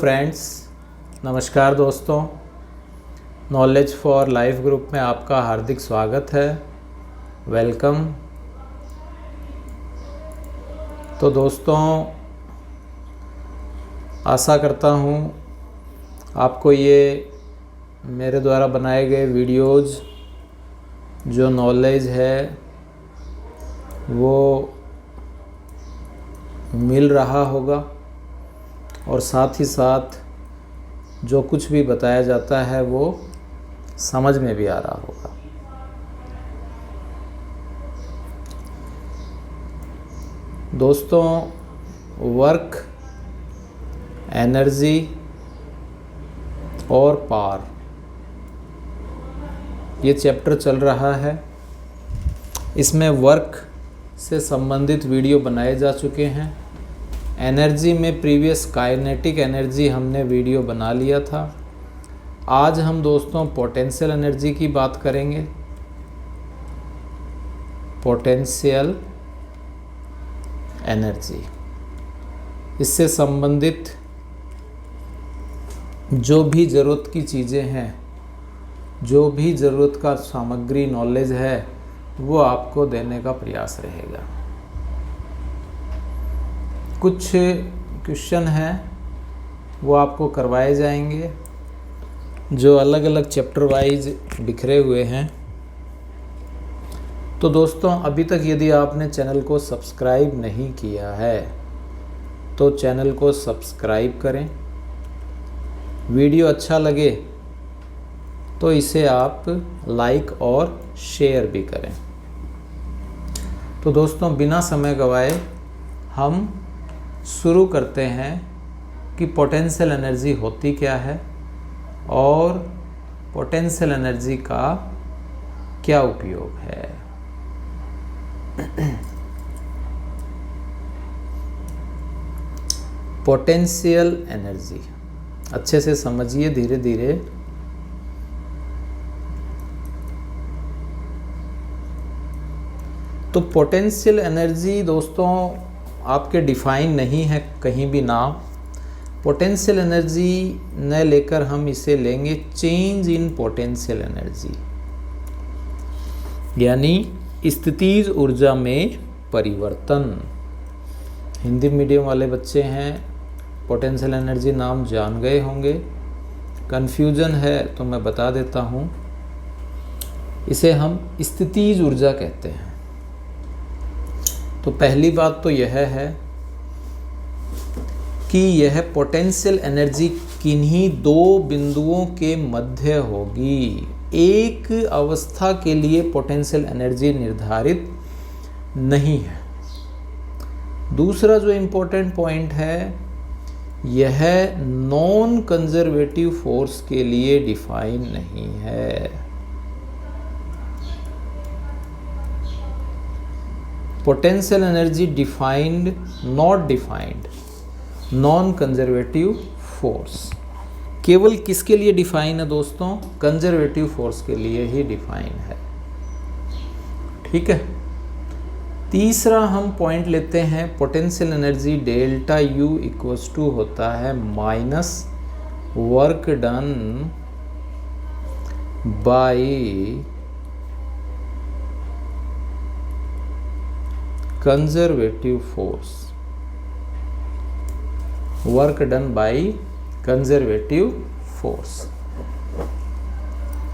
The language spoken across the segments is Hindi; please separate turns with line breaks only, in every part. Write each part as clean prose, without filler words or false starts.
फ्रेंड्स, नमस्कार दोस्तों। नॉलेज फॉर लाइफ ग्रुप में आपका हार्दिक स्वागत है। वेलकम। तो दोस्तों, आशा करता हूँ आपको ये मेरे द्वारा बनाए गए वीडियोज़ जो नॉलेज है वो मिल रहा होगा और साथ ही साथ जो कुछ भी बताया जाता है वो समझ में भी आ रहा होगा। दोस्तों, वर्क, एनर्जी और पावर, ये चैप्टर चल रहा है। इसमें वर्क से संबंधित वीडियो बनाए जा चुके हैं। एनर्जी में प्रीवियस काइनेटिक एनर्जी हमने वीडियो बना लिया था। आज हम दोस्तों पोटेंशियल एनर्जी की बात करेंगे। पोटेंशियल एनर्जी, इससे संबंधित जो भी ज़रूरत की चीज़ें हैं, जो भी ज़रूरत का सामग्री नॉलेज है, वो आपको देने का प्रयास रहेगा। कुछ क्वेश्चन हैं वो आपको करवाए जाएंगे जो अलग अलग चैप्टर वाइज बिखरे हुए हैं। तो दोस्तों, अभी तक यदि आपने चैनल को सब्सक्राइब नहीं किया है तो चैनल को सब्सक्राइब करें। वीडियो अच्छा लगे तो इसे आप लाइक और शेयर भी करें। तो दोस्तों, बिना समय गवाए हम शुरू करते हैं कि पोटेंशियल एनर्जी होती क्या है और पोटेंशियल एनर्जी का क्या उपयोग है। पोटेंशियल एनर्जी अच्छे से समझिए, धीरे धीरे। तो पोटेंशियल एनर्जी दोस्तों आपके डिफाइन नहीं है कहीं भी नाम। पोटेंशियल एनर्जी न लेकर हम इसे लेंगे चेंज इन पोटेंशियल एनर्जी, यानी स्थितिज ऊर्जा में परिवर्तन। हिंदी मीडियम वाले बच्चे हैं, पोटेंशियल एनर्जी नाम जान गए होंगे। कन्फ्यूजन है तो मैं बता देता हूँ, इसे हम स्थितिज ऊर्जा कहते हैं। तो पहली बात तो यह है कि यह पोटेंशियल एनर्जी किन्हीं दो बिंदुओं के मध्य होगी। एक अवस्था के लिए पोटेंशियल एनर्जी निर्धारित नहीं है। दूसरा जो इम्पोर्टेंट पॉइंट है, यह नॉन कंजर्वेटिव फोर्स के लिए डिफाइन नहीं है। Potential energy defined, not defined, non conservative force. केवल किसके लिए डिफाइन है दोस्तों? कंजर्वेटिव फोर्स के लिए ही डिफाइन है। ठीक है। तीसरा हम पॉइंट लेते हैं, potential energy delta U equals to होता है minus work done by conservative force. Work done by conservative force.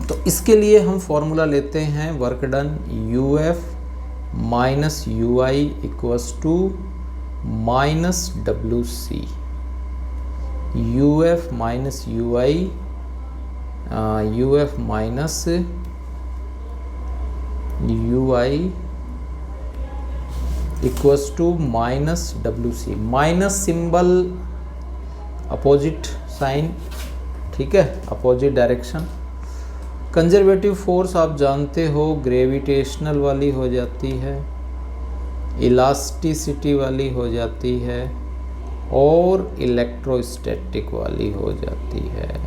तो इसके लिए हम फॉर्मूला लेते हैं work done UF minus UI equals to minus WC। UF minus UI, UF minus UI equals to minus WC। Minus symbol opposite sign, ठीक है, अपोजिट डायरेक्शन। कंजर्वेटिव फोर्स आप जानते हो ग्रेविटेशनल वाली हो जाती है, इलास्टिसिटी वाली हो जाती है और इलेक्ट्रोस्टैटिक वाली हो जाती है।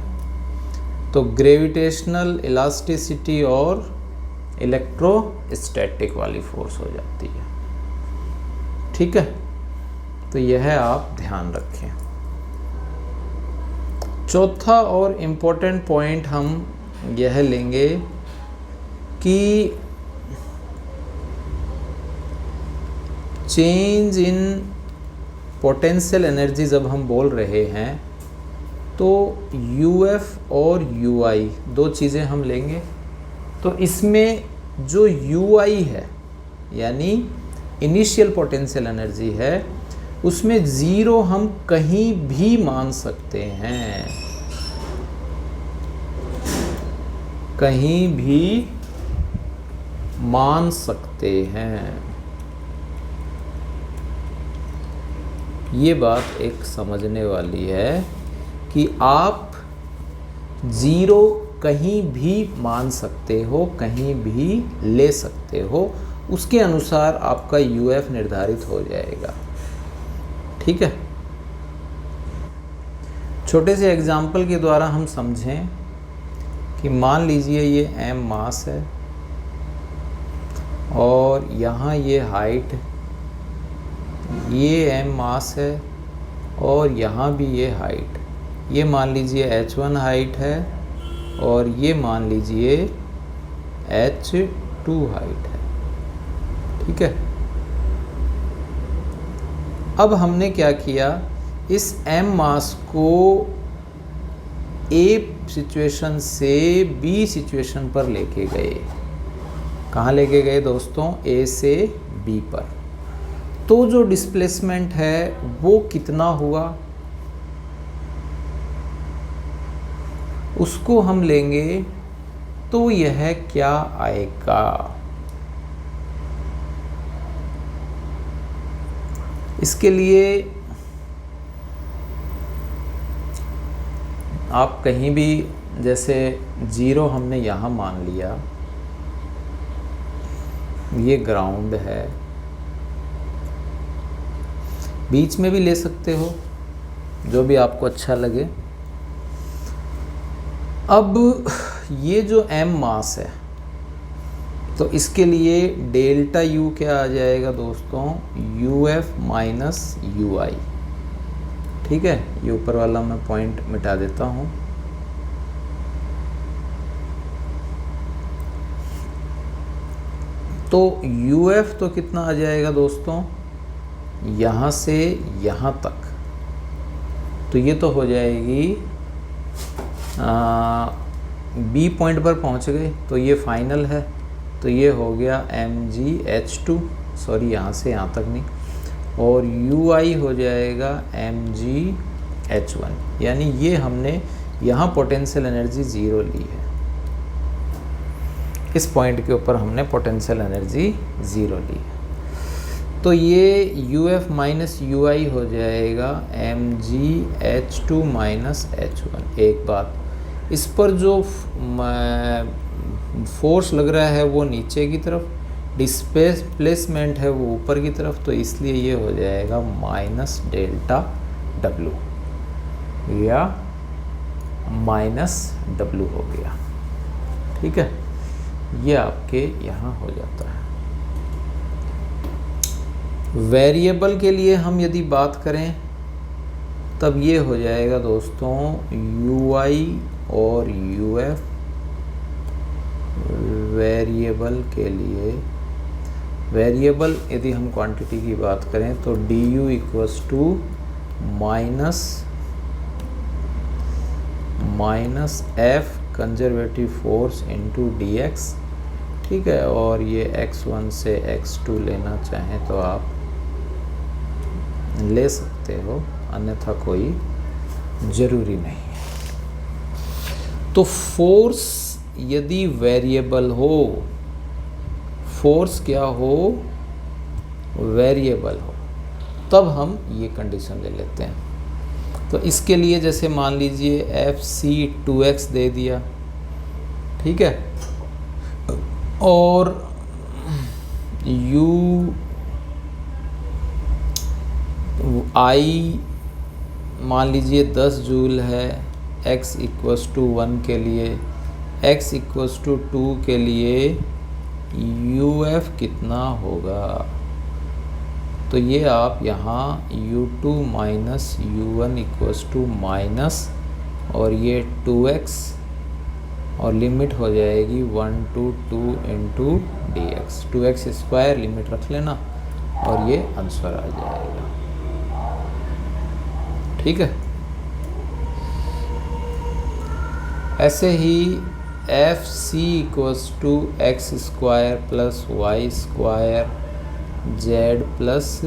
तो ग्रेविटेशनल, इलास्टिसिटी और इलेक्ट्रोस्टैटिक वाली फोर्स हो जाती है। ठीक है, तो यह आप ध्यान रखें। चौथा और इम्पोर्टेंट पॉइंट हम यह लेंगे कि चेंज इन पोटेंशियल एनर्जी जब हम बोल रहे हैं तो UF और UI दो चीज़ें हम लेंगे। तो इसमें जो UI है यानी इनिशियल पोटेंशियल एनर्जी है, उसमें 0 हम कहीं भी मान सकते हैं, कहीं भी मान सकते हैं। ये बात एक समझने वाली है कि आप 0 कहीं भी मान सकते हो, कहीं भी ले सकते हो, उसके अनुसार आपका UF निर्धारित हो जाएगा। ठीक है, छोटे से एग्जाम्पल के द्वारा हम समझें कि मान लीजिए ये m मास है और यहाँ ये हाइट, ये m मास है और यहाँ भी ये हाइट। ये मान लीजिए h1 हाइट है और ये मान लीजिए h2 हाइट है। ठीक है, अब हमने क्या किया, इस m मास को A सिचुएशन से B सिचुएशन पर लेके गए। कहाँ लेके गए दोस्तों? A से B पर। तो जो डिस्प्लेसमेंट है वो कितना हुआ, उसको हम लेंगे तो यह क्या आएगा। इसके लिए आप कहीं भी, जैसे 0 हमने यहाँ मान लिया, ये ग्राउंड है, बीच में भी ले सकते हो, जो भी आपको अच्छा लगे। अब ये जो m मास है तो इसके लिए डेल्टा U क्या आ जाएगा दोस्तों? UF minus UI। ठीक है, ये ऊपर वाला मैं पॉइंट मिटा देता हूँ। तो UF तो कितना आ जाएगा दोस्तों? यहाँ से यहाँ तक, तो ये तो हो जाएगी B पॉइंट पर पहुँच गए तो ये फाइनल है, तो ये हो गया mgh2, सॉरी यहाँ से यहाँ तक नहीं, और UI हो जाएगा mgh1। यानी ये हमने यहाँ पोटेंशियल एनर्जी 0 ली है, इस पॉइंट के ऊपर हमने पोटेंशियल एनर्जी 0 ली है। तो ये UF माइनस UI हो जाएगा mgh2 माइनस h1। एक बात, इस पर जो फोर्स लग रहा है वो नीचे की तरफ, डिस्प्लेसमेंट है वो ऊपर की तरफ, तो इसलिए ये हो जाएगा माइनस डेल्टा W या माइनस W हो गया। ठीक है, ये आपके यहाँ हो जाता है। वेरिएबल के लिए हम यदि बात करें तब ये हो जाएगा दोस्तों UI और UF। वेरिएबल के लिए, वेरिएबल यदि हम क्वांटिटी की बात करें तो du equals to minus F conservative force into dx। ठीक है, और ये x1 से x2 लेना चाहें तो आप ले सकते हो, अन्यथा कोई ज़रूरी नहीं है। तो फोर्स यदि वेरिएबल हो, फोर्स क्या हो? वेरिएबल हो, तब हम ये कंडीशन ले लेते हैं। तो इसके लिए जैसे मान लीजिए FC2x दे दिया, ठीक है, और UI मान लीजिए 10 जूल है, x इक्वल्स टू 1 के लिए, x इक्वल्स टू 2 के लिए UF कितना होगा? तो ये आप यहाँ U2 minus U1 equals to minus, और ये 2x और लिमिट हो जाएगी 1 to 2 into dx। 2x square limit रख लेना और ये आंसर आ जाएगा। ठीक है। ऐसे ही F C equals to X square plus Y square Z plus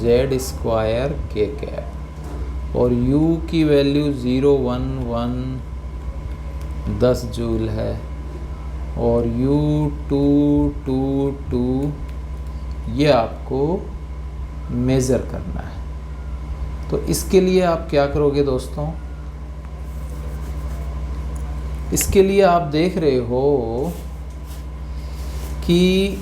Z square के कैप और u की वैल्यू 10 जूल है और U222 ये आपको मेज़र करना है। तो इसके लिए आप क्या करोगे दोस्तों, इसके लिए आप देख रहे हो कि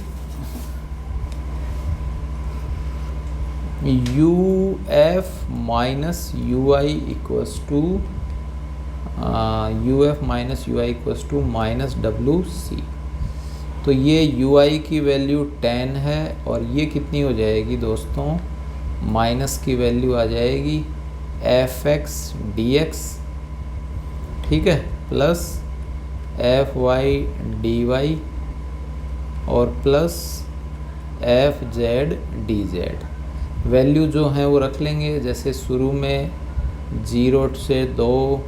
UF minus UI equals to minus WC। तो ये UI की वैल्यू 10 है और ये कितनी हो जाएगी दोस्तों, माइनस की वैल्यू आ जाएगी FX DX, ठीक है, प्लस FY DY और प्लस FZ DZ। वैल्यू जो है वो रख लेंगे, जैसे शुरू में 0 से 2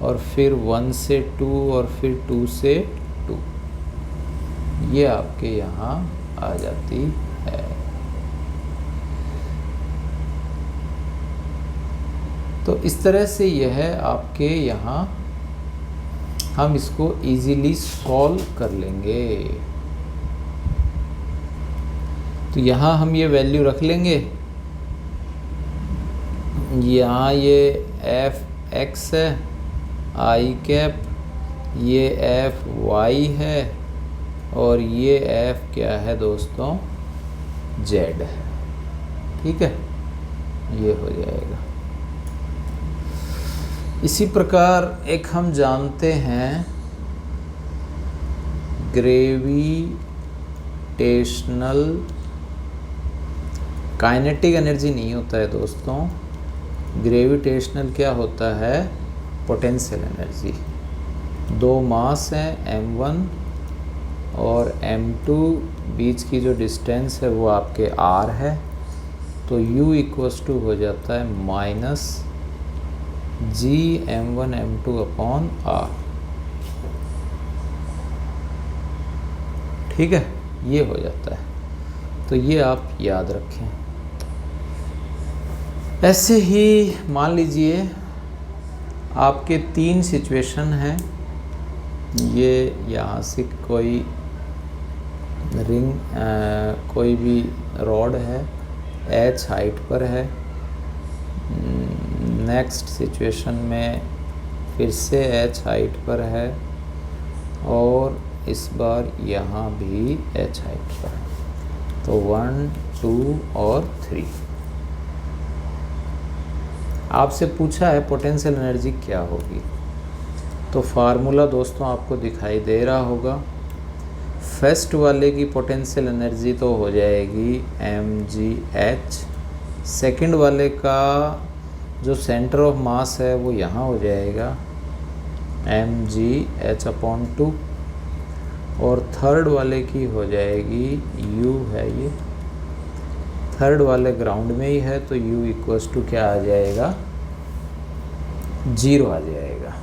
और फिर 1 से 2 और फिर 2 से 2, ये आपके यहाँ आ जाती है। तो इस तरह से यह है आपके यहाँ, हम इसको इजीली सॉल्व कर लेंगे। तो यहाँ हम ये वैल्यू रख लेंगे, यहाँ ये FX है I कैप, ये FY है और ये F क्या है दोस्तों, Z है। ठीक है, ये हो जाएगा। इसी प्रकार एक हम जानते हैं ग्रेविटेशनल, काइनेटिक एनर्जी नहीं होता है दोस्तों, ग्रेविटेशनल क्या होता है, पोटेंशियल एनर्जी। दो मास हैं M1 और M2, बीच की जो डिस्टेंस है वो आपके R है, तो U इक्वल्स टू हो जाता है minus G M1 M2 upon R। ठीक है, ये हो जाता है। तो ये आप याद रखें। ऐसे ही मान लीजिए आपके 3 सिचुएशन हैं। ये यहाँ से कोई रिंग कोई भी रॉड है, H हाइट पर है। नेक्स्ट सिचुएशन में फिर से H हाइट पर है और इस बार यहाँ भी H हाइट पर है। तो 1 2 और 3 आपसे पूछा है पोटेंशियल एनर्जी क्या होगी। तो फार्मूला दोस्तों आपको दिखाई दे रहा होगा। फर्स्ट वाले की पोटेंशियल एनर्जी तो हो जाएगी mgh। सेकंड वाले का जो सेंटर ऑफ मास है वो यहाँ हो जाएगा mgh/2 और थर्ड वाले की हो जाएगी u है, ये थर्ड वाले ग्राउंड में ही है, तो u इक्वल्स टू क्या आ जाएगा, 0 आ जाएगा।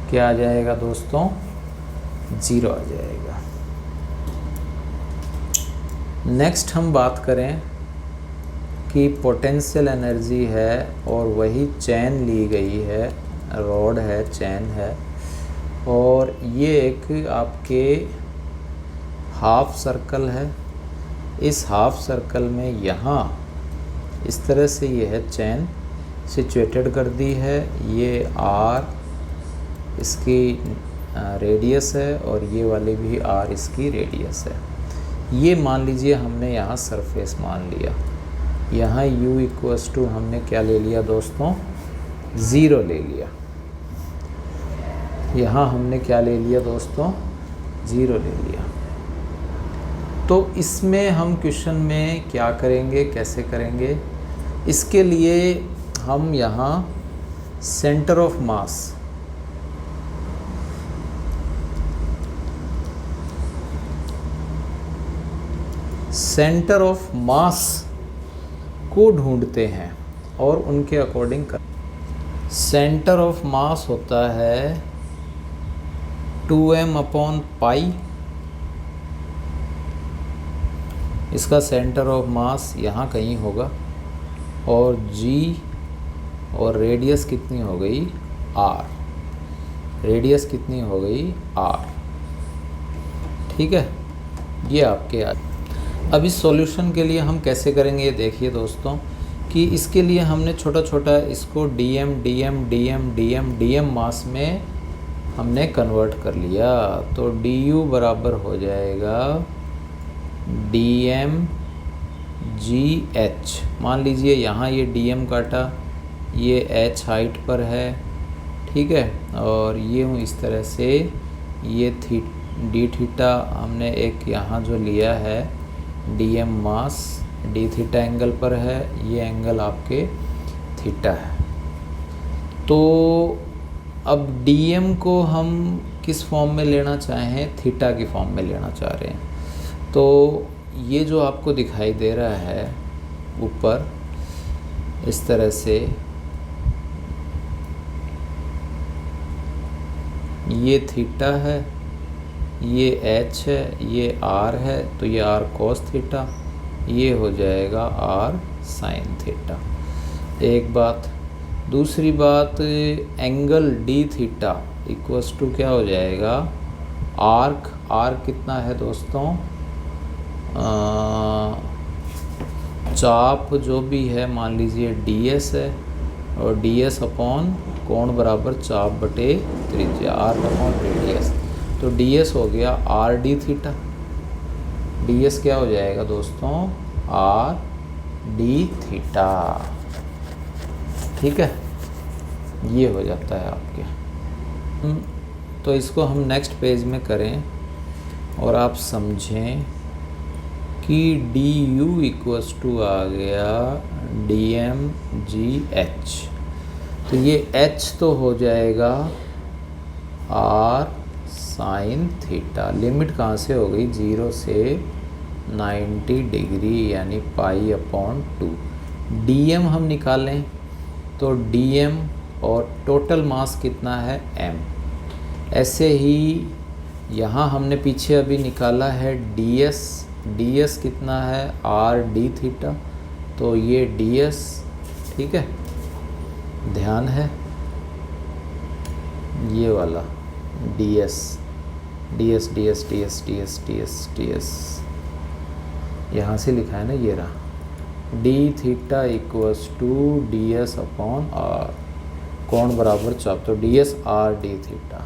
क्या आ जाएगा दोस्तों, 0 आ जाएगा। नेक्स्ट हम बात करें कि पोटेंशियल एनर्जी है और वही चैन ली गई है, रॉड है, चैन है, और ये एक आपके हाफ सर्कल है। इस हाफ सर्कल में यहाँ इस तरह से ये है चैन सिचुएटेड कर दी है। ये R इसकी रेडियस है और ये वाली भी R इसकी रेडियस है। ये मान लीजिए हमने यहाँ सरफेस मान लिया। यहाँ U इक्वल्स टू हमने क्या ले लिया दोस्तों, 0 ले लिया। यहाँ हमने क्या ले लिया दोस्तों, 0 ले लिया। तो इसमें हम क्वेश्चन में क्या करेंगे, कैसे करेंगे, इसके लिए हम यहाँ centre of mass, centre of mass को ढूंढते हैं और उनके अकॉर्डिंग कर। सेंटर ऑफ मास होता है 2m/π। इसका सेंटर ऑफ मास यहाँ कहीं होगा, और g और रेडियस कितनी हो गई r, रेडियस कितनी हो गई r। ठीक है, ये आपके अब इस सॉल्यूशन के लिए हम कैसे करेंगे ये देखिए दोस्तों, कि इसके लिए हमने छोटा छोटा इसको dm मास में हमने कन्वर्ट कर लिया। तो du बराबर हो जाएगा dm gh। मान लीजिए यहाँ ये dm काटा, ये h हाइट पर है, ठीक है, और ये हूँ इस तरह से, ये d थीटा हमने एक यहाँ जो लिया है dm मास d थीटा एंगल पर है, ये एंगल आपके थीटा है। तो अब dm को हम किस फॉर्म में लेना चाहें, थीटा की फॉर्म में लेना चाह रहे हैं। तो ये जो आपको दिखाई दे रहा है ऊपर इस तरह से, ये थीटा है, ये h है, ये r है, तो ये r cos थीटा, ये हो जाएगा r sin थीटा। एक बात। दूसरी बात, angle d theta equals to क्या हो जाएगा, आर्क, आर्क कितना है दोस्तों, चाप जो भी है मान लीजिए ds है, और ds अपॉन कोण बराबर चाप बटे त्रिज्या, आर्क अपॉन रेडियस। तो ds हो गया आर डी थीटा, ds क्या हो जाएगा दोस्तों, आर डी थीटा। ठीक है, ये हो जाता है आपके। तो इसको हम नेक्स्ट पेज में करें और आप समझें कि du इक्वल्स टू आ गया dm gh। तो ये h तो हो जाएगा r sin थीटा। लिमिट कहाँ से हो गई, 0 से 90 डिग्री यानी π/2। dm हम निकालें तो dm और टोटल मास कितना है m। ऐसे ही यहाँ हमने पीछे अभी निकाला है ds, ds कितना है r d थीटा, तो ये ds, ठीक है, ध्यान है ये वाला ds, ds ds ds ds ds ds यहाँ से लिखा है ना, ये रहा d theta equals to ds upon r, कोण बराबर चाप, तो ds r d theta,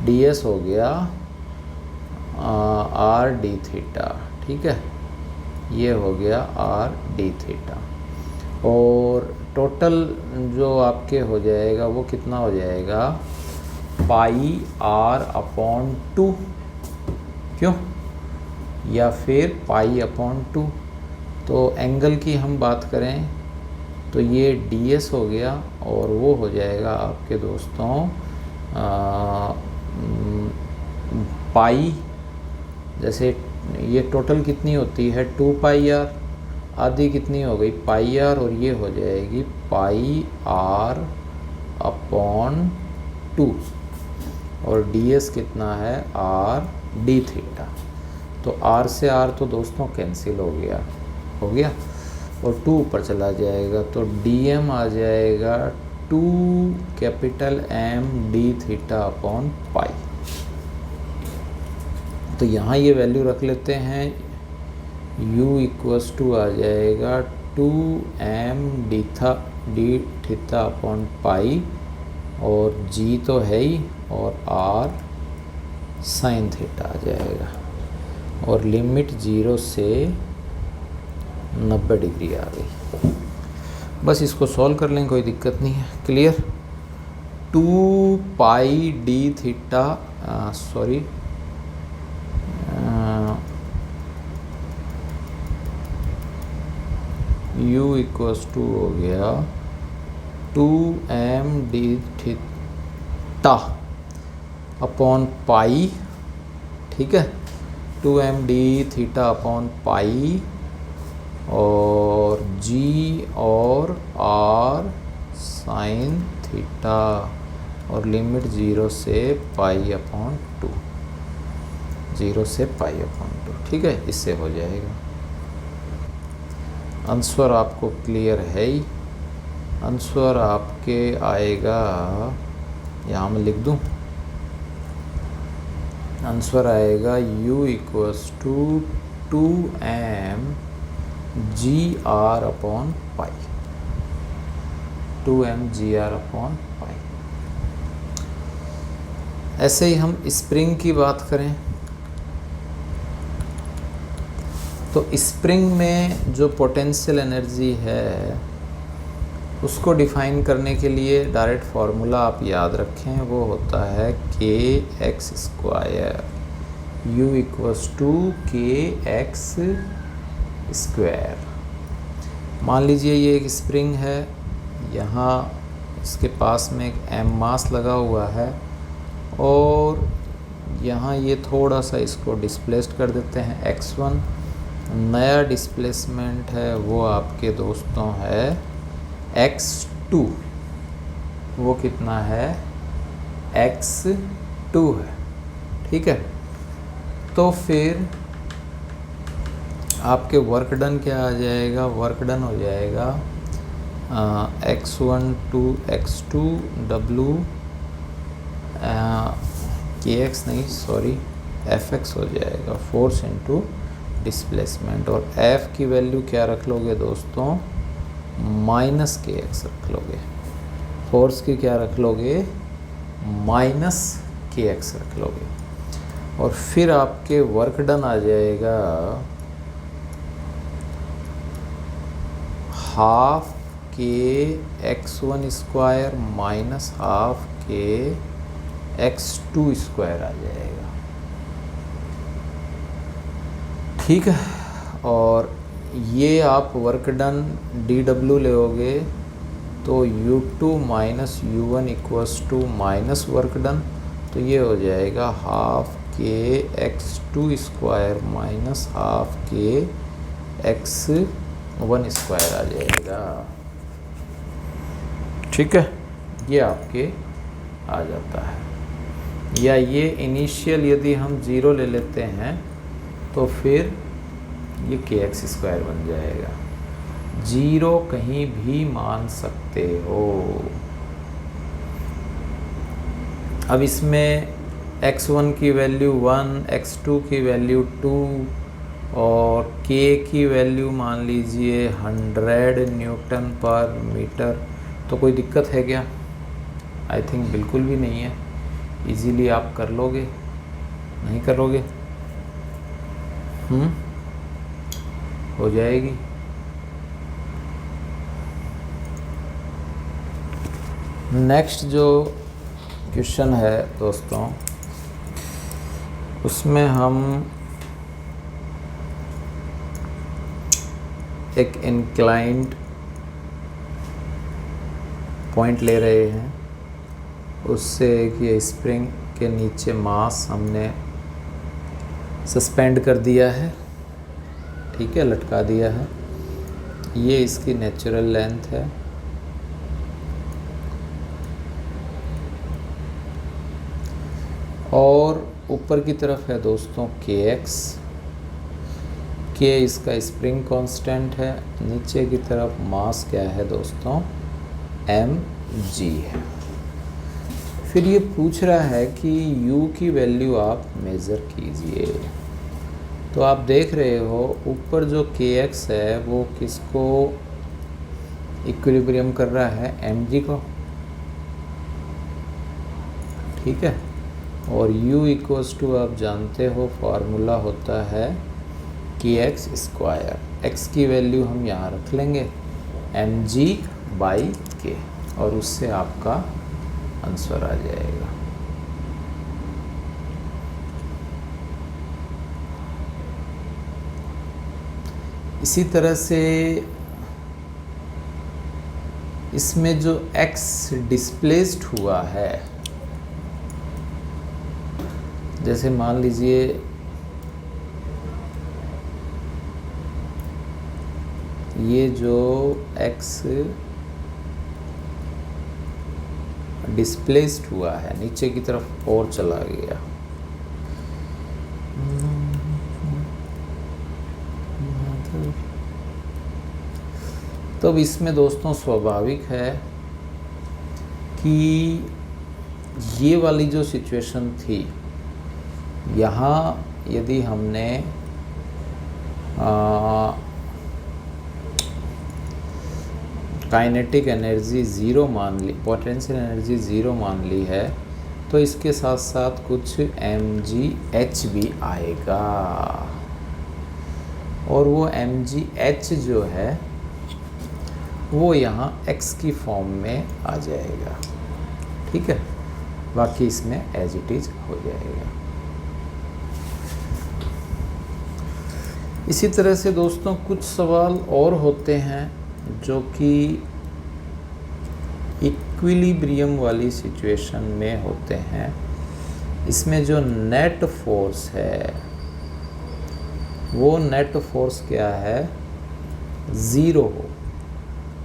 ds हो गया आर डी थीटा। ठीक है, ये हो गया आर डी थीटा, और टोटल जो आपके हो जाएगा वो कितना हो जाएगा, πr/2, क्यों, या फिर π/2। तो एंगल की हम बात करें तो ये ds हो गया, और वो हो जाएगा आपके दोस्तों पाई, जैसे ये टोटल कितनी होती है 2πr, आधी कितनी हो गई πr, और ये हो जाएगी πr/2, और ds कितना है r d थीटा। तो r से r तो दोस्तों कैंसिल हो गया, और 2 ऊपर चला जाएगा, तो dm आ जाएगा 2M d theta upon pi. तो यहाँ ये वैल्यू रख लेते हैं, u इक्वल्स टू आ जाएगा 2M d theta upon pi, और g तो है ही, और r साइन थीटा आ जाएगा, और लिमिट 0 से 90 डिग्री आ गई। बस इसको सॉल्व कर लें, कोई दिक्कत नहीं है। Clear. 2π d theta, sorry u equals to हो गया 2m d theta upon pi, ठीक है, 2m d theta upon pi, और g और r साइन थीटा, और लिमिट 0 से पाई अपॉन 2, 0 से पाई अपॉन 2, ठीक है, इससे हो जाएगा। आंसर आपको क्लियर है ही। आंसर आपके आएगा, यहाँ मैं लिख दूँ, आंसर आएगा u equals to 2m GR upon pi, 2m GR upon pi. ऐसे ही हम स्प्रिंग की बात करें तो स्प्रिंग में जो पोटेंशियल एनर्जी है उसको डिफाइन करने के लिए डायरेक्ट फार्मूला आप याद रखें, वो होता है kx², u equals to kx²। मान लीजिए ये एक स्प्रिंग है, यहाँ इसके पास में एक m मास लगा हुआ है, और यहाँ ये थोड़ा सा इसको डिस्प्लेस्ड कर देते हैं x1। नया डिस्प्लेसमेंट है वो आपके दोस्तों है x2, वो कितना है, x2 है, ठीक है। तो फिर आपके वर्क डन क्या आ जाएगा, वर्क डन हो जाएगा x1 to x2 w kx नहीं सॉरी fx हो जाएगा, फोर्स इनटू डिस्प्लेसमेंट, और f की वैल्यू क्या रख लोगे दोस्तों, माइनस kx रख लोगे, फोर्स की क्या रख लोगे, माइनस kx रख लोगे, और फिर आपके वर्क डन आ जाएगा हाफ के x1² माइनस हाफ के x2² आ जाएगा, ठीक है। और ये आप वर्क डन dw लोगे तो u2 minus u1 equals to minus work done, तो ये हो जाएगा हाफ के x2² माइनस हाफ के x1² आ जाएगा, ठीक है, ये आपके आ जाता है। या ये इनिशियल यदि हम 0 ले लेते हैं तो फिर ये kx² बन जाएगा, 0 कहीं भी मान सकते हो। अब इसमें x1 की वैल्यू 1, x2 की वैल्यू 2 और k की वैल्यू मान लीजिए 100 न्यूटन पर मीटर, तो कोई दिक्कत है क्या, आई थिंक बिल्कुल भी नहीं है, इजीली आप कर लोगे, नहीं करोगे, हो जाएगी। नेक्स्ट जो क्वेश्चन है दोस्तों, उसमें हम एक इंक्लाइंड पॉइंट ले रहे हैं, उससे कि ये स्प्रिंग के नीचे मास हमने सस्पेंड कर दिया है, ठीक है, लटका दिया है, ये इसकी नेचुरल लेंथ है, और ऊपर की तरफ है दोस्तों kx, k इसका स्प्रिंग कांस्टेंट है, नीचे की तरफ मास क्या है दोस्तों, mg है। फिर ये पूछ रहा है कि u की वैल्यू आप मेज़र कीजिए, तो आप देख रहे हो ऊपर जो kx है वो किसको इक्विलिब्रियम कर रहा है, mg को, ठीक है, और u इक्वल्स टू आप जानते हो फार्मूला होता है kx², x की वैल्यू हम यहाँ रख लेंगे mg/k, और उससे आपका आंसर आ जाएगा। इसी तरह से इसमें जो x डिस्प्लेस्ड हुआ है, जैसे मान लीजिए ये जो x डिस्प्लेस्ड हुआ है नीचे की तरफ और चला गया, तो इसमें दोस्तों स्वाभाविक है कि ये वाली जो सिचुएशन थी, यहाँ यदि हमने काइनेटिक एनर्जी ज़ीरो मान ली, पोटेंशियल एनर्जी ज़ीरो मान ली है, तो इसके साथ साथ कुछ mgh भी आएगा, और वो mgh जो है वो यहाँ x की फॉर्म में आ जाएगा। ठीक है, बाकी इसमें एज इट इज हो जाएगा। इसी तरह से दोस्तों कुछ सवाल और होते हैं जो कि इक्विलिब्रियम वाली सिचुएशन में होते हैं। इसमें जो नेट फोर्स है वो नेट फोर्स क्या है, ज़ीरो हो।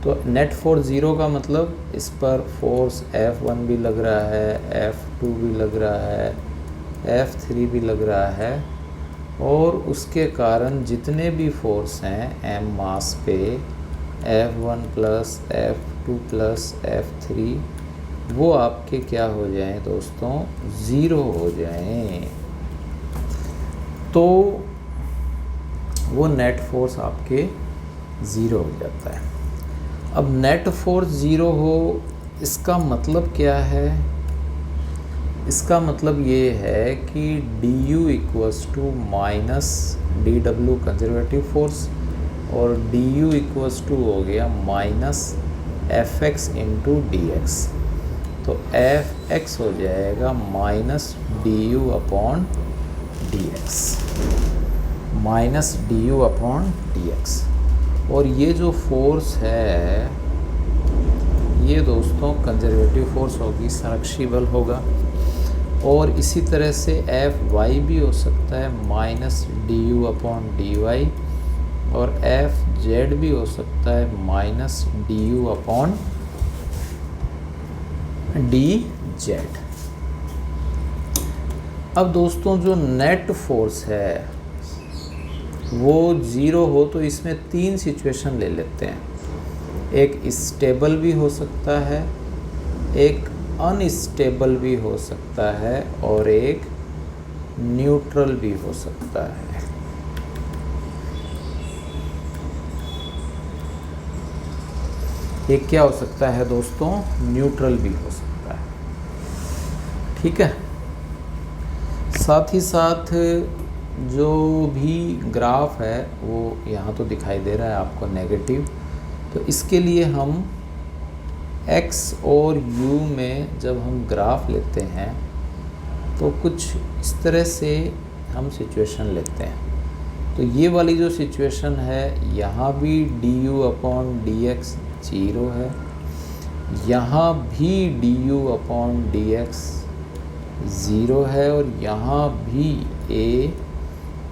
तो नेट फोर्स ज़ीरो का मतलब इस पर फोर्स F1 भी लग रहा है, F2 भी लग रहा है, F3 भी लग रहा है, और उसके कारण जितने भी फोर्स हैं m मास पे F1 plus F2 plus F3 वो आपके क्या हो जाएं दोस्तों, ज़ीरो हो जाएं। तो वो नेट फोर्स आपके ज़ीरो हो जाता है। अब नेट फोर्स ज़ीरो हो इसका मतलब क्या है, इसका मतलब ये है कि du equals to minus dw conservative force और du इक्वल्स टू हो गया माइनस fx इंटू dx। तो fx हो जाएगा minus du upon dx, minus du upon dx। और ये जो फोर्स है ये दोस्तों कंजर्वेटिव फोर्स होगी, संरक्षी बल होगा। और इसी तरह से Fy भी हो सकता है माइनस du अपॉन dy, और Fz भी हो सकता है माइनस du अपॉन dz। अब दोस्तों जो नेट फोर्स है वो ज़ीरो हो तो इसमें तीन सिचुएशन ले लेते हैं। एक स्टेबल भी हो सकता है, एक अनस्टेबल भी हो सकता है, और एक न्यूट्रल भी हो सकता है। एक क्या हो सकता है दोस्तों, न्यूट्रल भी हो सकता है। ठीक है, साथ ही साथ जो भी ग्राफ है वो यहाँ तो दिखाई दे रहा है आपको नेगेटिव, तो इसके लिए हम x और u में जब हम ग्राफ लेते हैं तो कुछ इस तरह से हम सिचुएशन लेते हैं। तो ये वाली जो सिचुएशन है यहाँ भी du अपॉन dx ज़ीरो है, यहाँ भी du अपॉन dx ज़ीरो है, और यहाँ भी a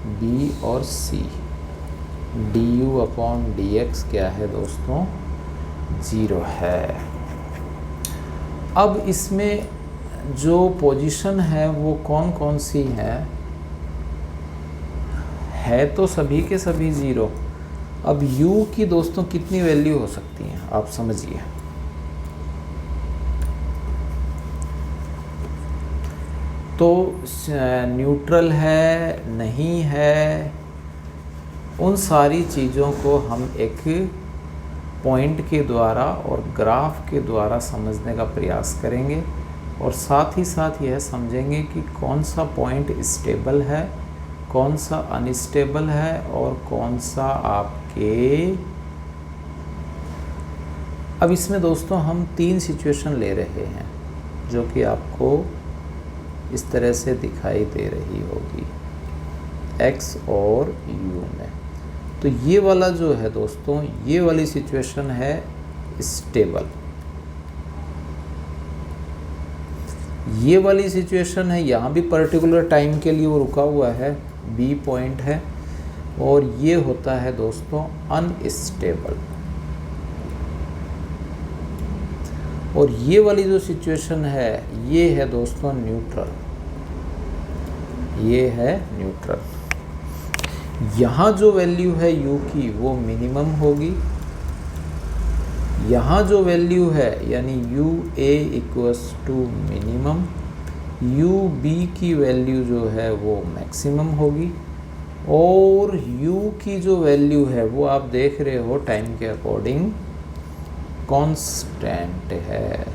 b और c du अपॉन dx क्या है दोस्तों, ज़ीरो है। अब इसमें जो पोजीशन है वो कौन कौन सी है तो सभी के सभी ज़ीरो। अब u की दोस्तों कितनी वैल्यू हो सकती है आप समझिए। तो न्यूट्रल है नहीं है, उन सारी चीज़ों को हम एक पॉइंट के द्वारा और ग्राफ के द्वारा समझने का प्रयास करेंगे, और साथ ही साथ यह समझेंगे कि कौन सा पॉइंट स्टेबल है, कौन सा अनस्टेबल है, और कौन सा आपके। अब इसमें दोस्तों हम तीन सिचुएशन ले रहे हैं जो कि आपको इस तरह से दिखाई दे रही होगी x और u में। तो ये वाला जो है दोस्तों, ये वाली सिचुएशन है स्टेबल, ये वाली सिचुएशन है, यहाँ भी पर्टिकुलर टाइम के लिए वो रुका हुआ है, बी पॉइंट है, और ये होता है दोस्तों अनस्टेबल। और ये वाली जो सिचुएशन है ये है दोस्तों न्यूट्रल, ये है न्यूट्रल। यहाँ जो वैल्यू है u की वो मिनिमम होगी, यहाँ जो वैल्यू है यानी U A equals to minimum, U B की वैल्यू जो है वो मैक्सिमम होगी, और u की जो वैल्यू है वो आप देख रहे हो टाइम के अकॉर्डिंग कांस्टेंट है।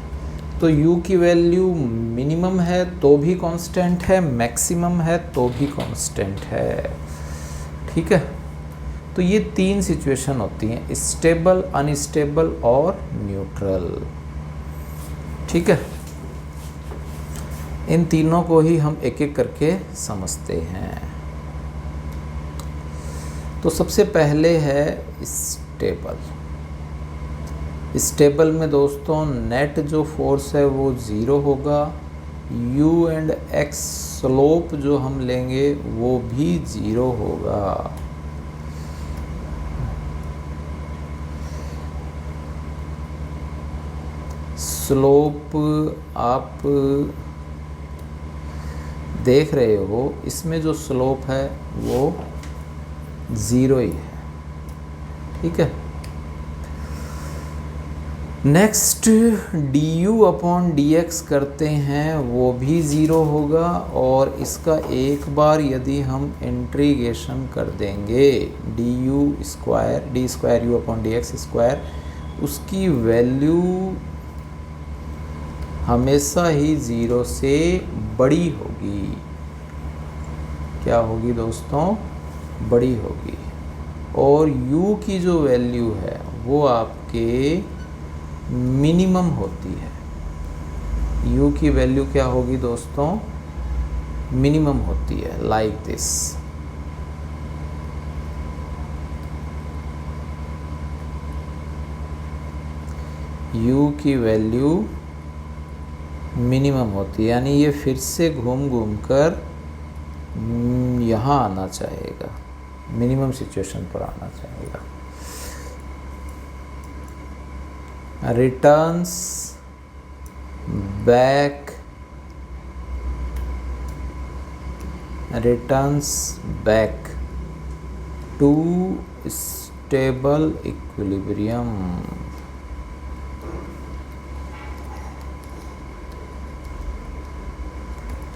तो u की वैल्यू मिनिमम है तो भी कांस्टेंट है, मैक्सिमम है तो भी कांस्टेंट है। ठीक है, तो ये 3 सिचुएशन होती हैं, स्टेबल, अनस्टेबल और न्यूट्रल। ठीक है, इन तीनों को ही हम एक एक करके समझते हैं। तो सबसे पहले है स्टेबल। स्टेबल में दोस्तों नेट जो फोर्स है वो 0 होगा, u एंड x स्लोप जो हम लेंगे वो भी 0 होगा। स्लोप आप देख रहे हो, इसमें जो स्लोप है वो 0 ही है। ठीक है, नेक्स्ट du अपॉन dx करते हैं, वो भी 0 होगा, और इसका एक बार यदि हम इंटीग्रेशन कर देंगे du square D square you upon D x square, उसकी वैल्यू हमेशा ही 0 से बड़ी होगी। क्या होगी दोस्तों? बड़ी होगी। और u की जो वैल्यू है वो आपके मिनिमम होती है। u की वैल्यू क्या होगी दोस्तों? मिनिमम होती है, लाइक दिस। u की वैल्यू मिनिमम होती है, यानी ये फिर से घूम घूम कर यहाँ आना चाहेगा, मिनिमम सिचुएशन पर आना चाहेगा। Returns back to stable equilibrium.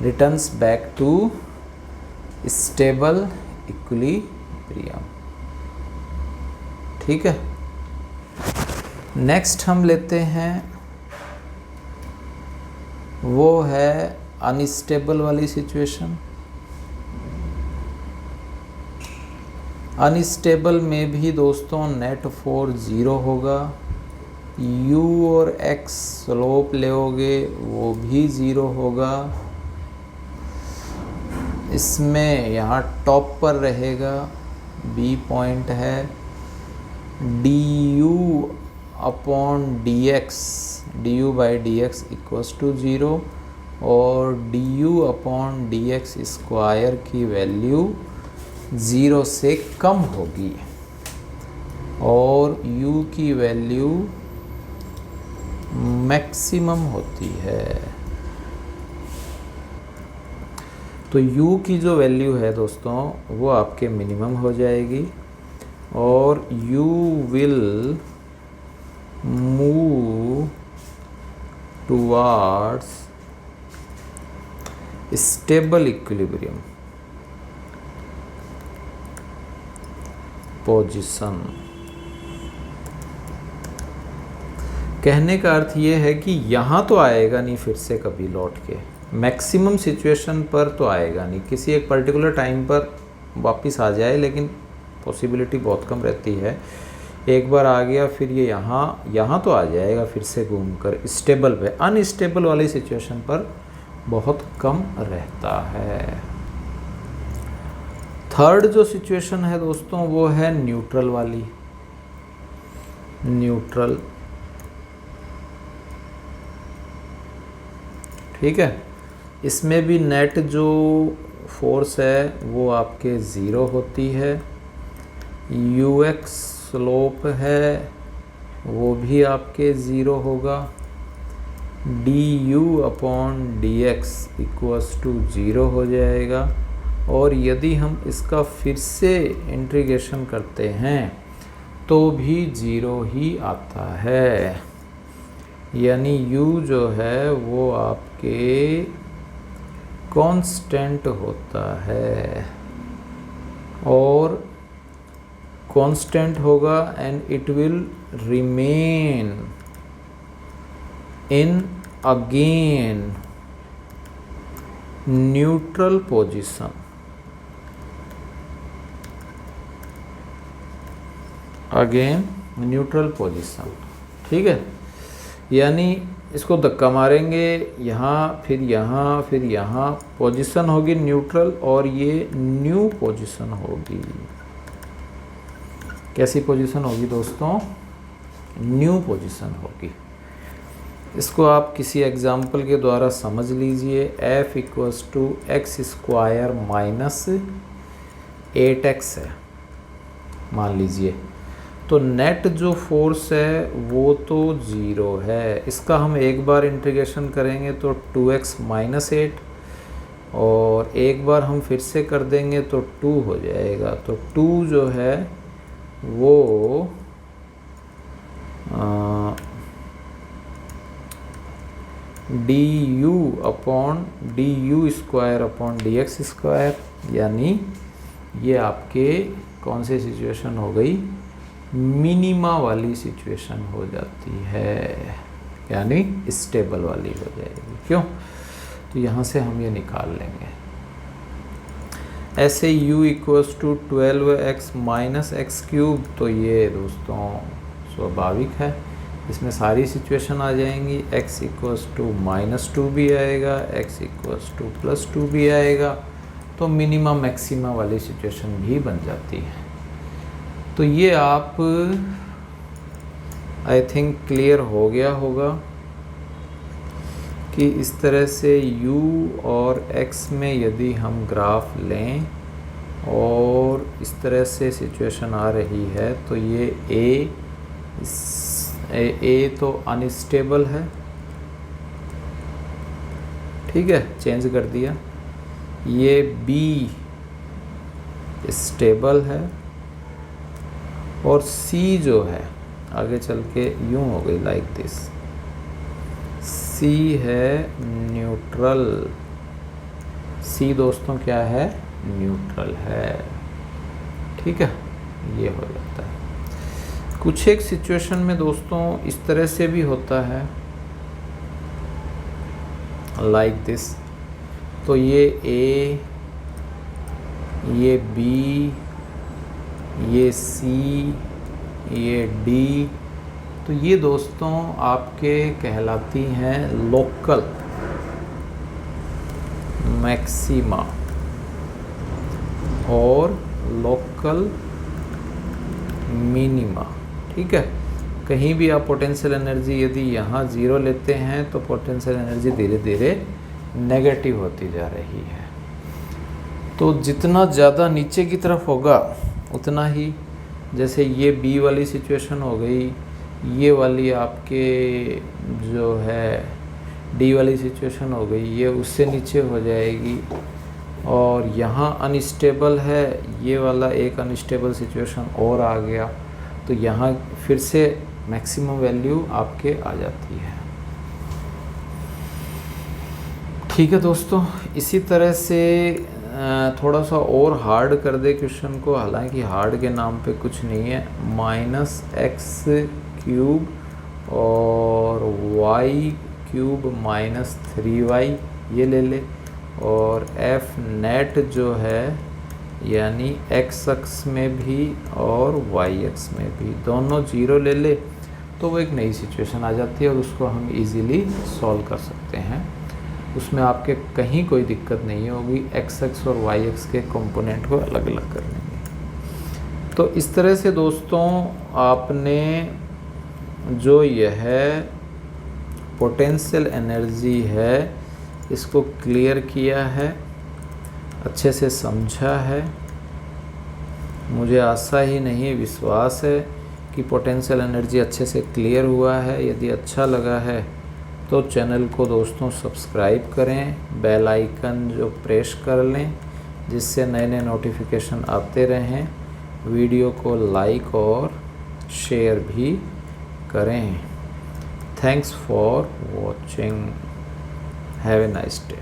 Returns back to stable equilibrium. ठीक है, नेक्स्ट हम लेते हैं, वो है अनस्टेबल वाली सिचुएशन। अनस्टेबल में भी दोस्तों नेट फोर्स 0 होगा, u और x स्लोप लेओगे वो भी 0 होगा। इसमें यहाँ टॉप पर रहेगा, b पॉइंट है, du upon dx, du by dx equals to 0, और du अपॉन dx स्क्वायर की वैल्यू 0 से कम होगी, और u की वैल्यू मैक्सिमम होती है। तो u की जो वैल्यू है दोस्तों वो आपके मिनिमम हो जाएगी, और u will move towards stable equilibrium position. कहने का अर्थ ये है कि यहाँ तो आएगा नहीं फिर से कभी लौट के, मैक्सिमम सिचुएशन पर तो आएगा नहीं, किसी एक पर्टिकुलर टाइम पर वापस आ जाए, लेकिन पॉसिबिलिटी बहुत कम रहती है। एक बार आ गया फिर ये यहाँ तो आ जाएगा फिर से घूमकर स्टेबल पे, अनस्टेबल वाली सिचुएशन पर बहुत कम रहता है। थर्ड जो सिचुएशन है दोस्तों वो है न्यूट्रल वाली। न्यूट्रल, ठीक है, इसमें भी नेट जो फोर्स है वो आपके ज़ीरो होती है। ux स्लोप है वो भी आपके ज़ीरो होगा। du upon dx equals to zero हो जाएगा। और यदि हम इसका फिर से इंटीग्रेशन करते हैं तो भी ज़ीरो ही आता है, यानी u जो है वो आपके कांस्टेंट होता है और कांस्टेंट होगा and it will remain in again neutral position. Again neutral position, ठीक है। यानी इसको धक्का मारेंगे यहाँ फिर यहाँ फिर यहाँ, पोजीशन होगी न्यूट्रल और ये न्यू पोजीशन होगी। कैसी पोजीशन होगी दोस्तों? न्यू पोजीशन होगी। इसको आप किसी एग्जाम्पल के द्वारा समझ लीजिए। F equals to X square minus 8x है मान लीजिए। तो नेट जो फोर्स है वो तो ज़ीरो है। इसका हम एक बार इंटीग्रेशन करेंगे तो 2x माइनस 8 और एक बार हम फिर से कर देंगे तो 2 हो जाएगा। तो 2 जो है वो du upon du square upon dx square, यानी ये आपके कौन सी सिचुएशन हो गई? मिनिमा वाली सिचुएशन हो जाती है, यानी स्टेबल वाली हो जाएगी। क्यों? तो यहाँ से हम ये निकाल लेंगे। ऐसे u equals to 12x minus X cube, तो ये दोस्तों स्वाभाविक है, इसमें सारी सिचुएशन आ जाएंगी। x इक्वल्स टू -2 भी आएगा, x इक्वल्स टू +2 भी आएगा, तो मिनिमा मैक्सिमा वाली सिचुएशन भी बन जाती है। तो ये आप आई थिंक क्लियर हो गया होगा कि इस तरह से u और x में यदि हम ग्राफ लें और इस तरह से सिचुएशन आ रही है तो ये a तो अनस्टेबल है, ठीक है, चेंज कर दिया। ये b स्टेबल है और c जो है आगे चल के यूँ हो गई लाइक दिस, c है न्यूट्रल। c दोस्तों क्या है? न्यूट्रल है, ठीक है, ये हो जाता है। कुछ एक सिचुएशन में दोस्तों इस तरह से भी होता है लाइक दिस। तो ये a, ये b, ये c, ये d, तो ये दोस्तों आपके कहलाती हैं लोकल मैक्सिमा और लोकल मिनिमा, ठीक है। कहीं भी आप पोटेंशियल एनर्जी यदि यहाँ ज़ीरो लेते हैं तो पोटेंशियल एनर्जी धीरे धीरे नेगेटिव होती जा रही है। तो जितना ज़्यादा नीचे की तरफ होगा उतना ही, जैसे ये बी वाली सिचुएशन हो गई, ये वाली आपके जो है डी वाली सिचुएशन हो गई, ये उससे नीचे हो जाएगी। और यहाँ अनस्टेबल है, ये वाला एक अनस्टेबल सिचुएशन और आ गया, तो यहाँ फिर से मैक्सिमम वैल्यू आपके आ जाती है। ठीक है दोस्तों, इसी तरह से थोड़ा सा और हार्ड कर दे क्वेश्चन को, हालांकि हार्ड के नाम पे कुछ नहीं है। -x³ और y³ -3y ये ले ले, और f नेट जो है यानी x अक्ष में भी और y अक्ष में भी दोनों जीरो ले ले, तो वो एक नई सिचुएशन आ जाती है और उसको हम इजीली सॉल्व कर सकते हैं। उसमें आपके कहीं कोई दिक्कत नहीं होगी x अक्ष और y अक्ष के कंपोनेंट को अलग अलग करने में। तो इस तरह से दोस्तों आपने जो यह पोटेंशियल एनर्जी है इसको क्लियर किया है, अच्छे से समझा है। मुझे आशा ही नहीं विश्वास है कि पोटेंशियल एनर्जी अच्छे से क्लियर हुआ है। यदि अच्छा लगा है तो चैनल को दोस्तों सब्सक्राइब करें, बेल आइकन जो प्रेस कर लें जिससे नए नए नोटिफिकेशन आते रहें। वीडियो को लाइक और शेयर भी करें। Thanks for watching. Have a nice day.